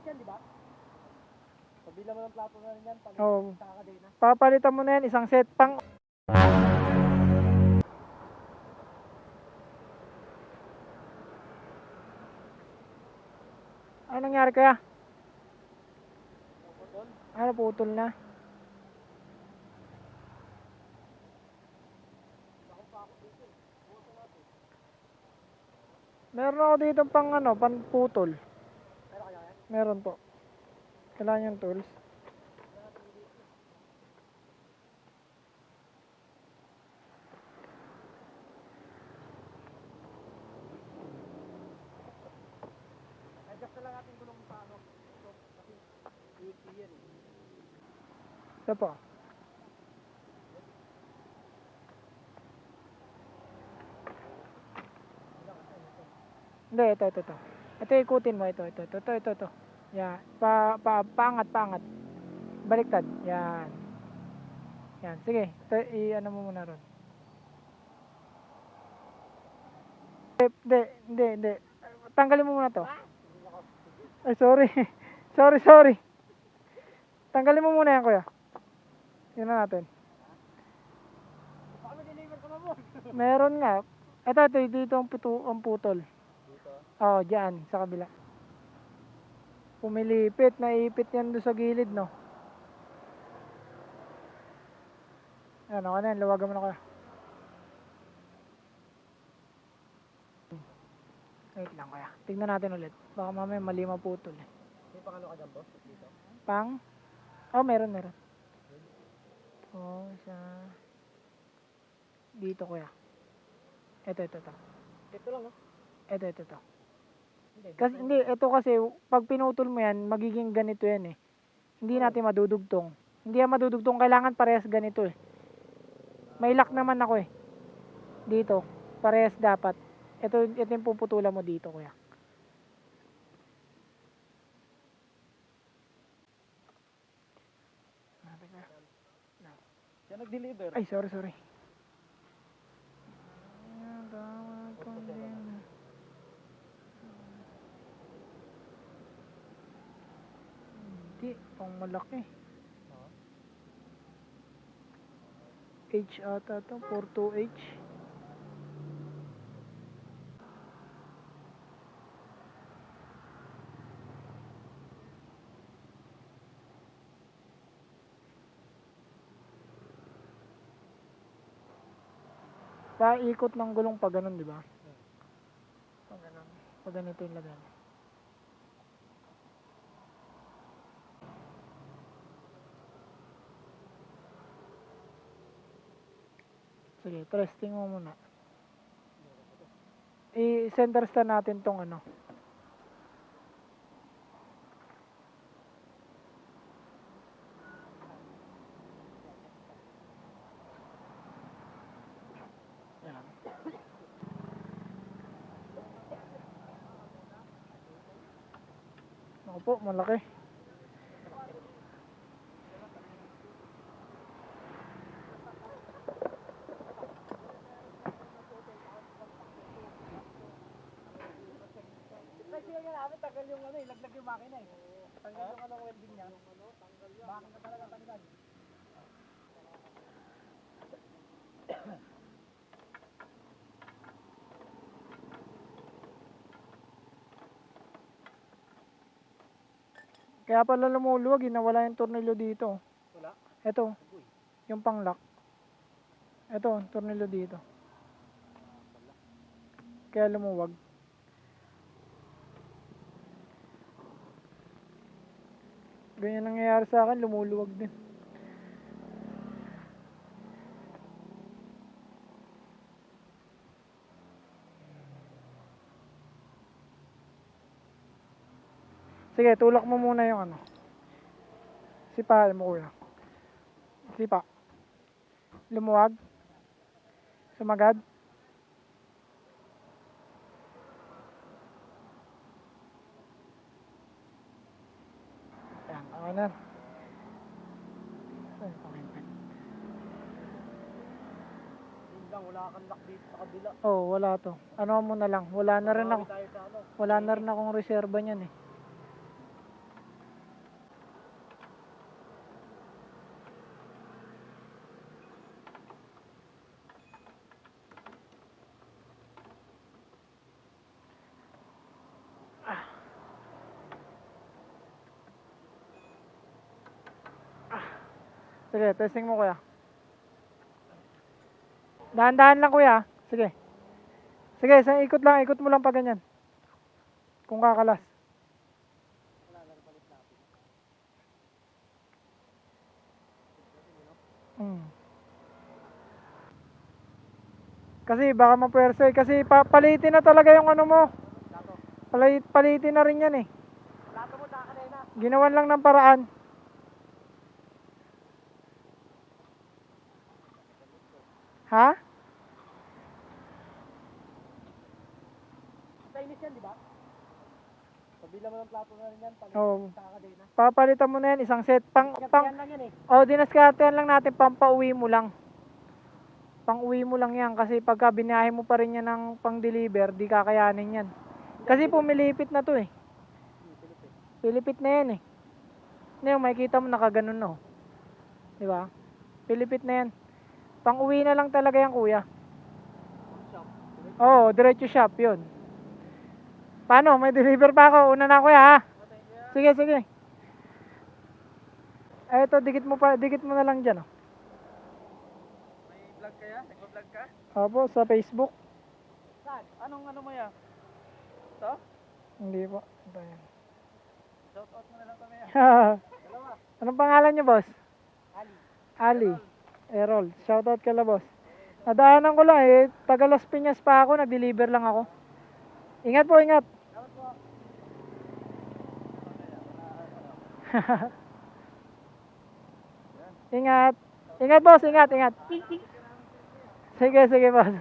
Mahigit yan, di ba? Pabila mo ng plato na rin yan, palitan Oo. sa kadena. Papalitan mo na yan, isang set pang. Ano nangyari kaya? Putol. Ano, putol na? Meron ako dito pang ano, pang putol. Meron kaya yan? Meron po. Kailangan yung tools. Adjust na lang natin gulong sa ano. Ito, kasi USP yan eh. Ito po. Hindi, ito. Ito ikutin mo, ito. Yan. Paangat. Baliktad. Yan. Yan. Sige, i-ano mo muna ron. Hindi. Tanggalin mo muna to. Ay, sorry. sorry. Tanggalin mo muna yan, kuya. Tingnan natin. Baka mag-deliver ka mo. Meron nga. Ito, dito ang putol. Dito? Oo, dyan, sa kabila. Pumilipit, naipit yan doon sa gilid, no? Ayan, okay na yan, luwagan mo na kaya. Wait lang kaya. Tignan natin ulit. Baka mamaya mali maputol eh. May pang ano ka dyan, boss? Dito? Pang? Oh, meron. Oh, sa... Dito kuya. Ito. Ito lang, no? Ito. Hindi. Kasi, hindi, ito kasi, pag pinutol mo yan, magiging ganito yan eh. Hindi natin madudugtong. Hindi yan madudugtong, kailangan parehas ganito eh. May lock naman ako eh. Dito, parehas dapat. Ito yung puputulan mo dito kuya. Siya nag-deliver. Ay, sorry. Hindi, pang malaki. H ata to, 42H. Paikot ng gulong pa ganun, di ba? Pag ganun. Pag ganito yung lagay. Sige, testing mo muna. I-center stand natin tong ano. Yan. Ako po, malaki. Kasi nga namin, tagal yung ano, ilaglag yung makina eh. Tanggal yung ano, welding niya. Makina talaga tanggal. Kaya pala lumuluwag, nawala yung tornilyo dito. Wala? Ito, yung pang-lock. Ito, tornilyo dito. Kaya lumuwag. Ganyan nangyayari sa akin, lumuluwag din. Sige, tulak mo muna yung ano. Sipahan mo kuya. Sipa. Lumuwag. Sumagad. Yan, okay na. Ay, pangipin. Yun lang, wala kang lock dito sa kabila. Oh, wala to. Ano mo na lang. Wala na rin Bawi tayo sa ano. akong reserba niyan eh. Sige, testing mo kuya. Dahan-dahan lang kuya. Sige. Sige, sa ikot lang, ikot mo lang pa ganyan. Kung kakalas. Hmm. Kasi baka mapuwersa eh. Kasi palitin na talaga yung ano mo. Palitin na rin yan eh. Lato mo nakakadena. Ginawan lang ng paraan. Ha? Chinese yan, di ba? Pabila mo ng plato na rin yan. Pag Oo. nakakadena. Papalitan mo na yan isang set. Yan lang yan eh. Dinaskartehan lang natin pampauwi mo lang. Pang-uwi mo lang yan kasi pagka binahe mo pa rin yan ng pang-deliver, di kakayanin yan. Kasi pumilipit na to eh. Pilipit na yan eh. Ngayon, makikita mo nakaganon na oh. Di ba? Pilipit na yan. Pang-uwi na lang talaga yan kuya. Oo, diretso shop yun. Paano? May deliver pa ako. Una na kuya ha. Sige, sige. Eto, dikit mo na lang dyan oh. May vlog kaya? Nag-vlog ka? Opo, sa Facebook. Saan? Anong ano mo yan? Ito? Hindi po. Ito yan. Shout out mo na lang kami yan. Dalawa. Anong pangalan niyo, boss? Ali. Ali. Errol. Shoutout ka la, boss. Nadaanan ko lang eh. Taga Las Piñas pa ako. Nag-deliver lang ako. Ingat po, ingat. Dapat po. Ingat. Ingat, boss. Ingat, ingat. Sige, sige, boss.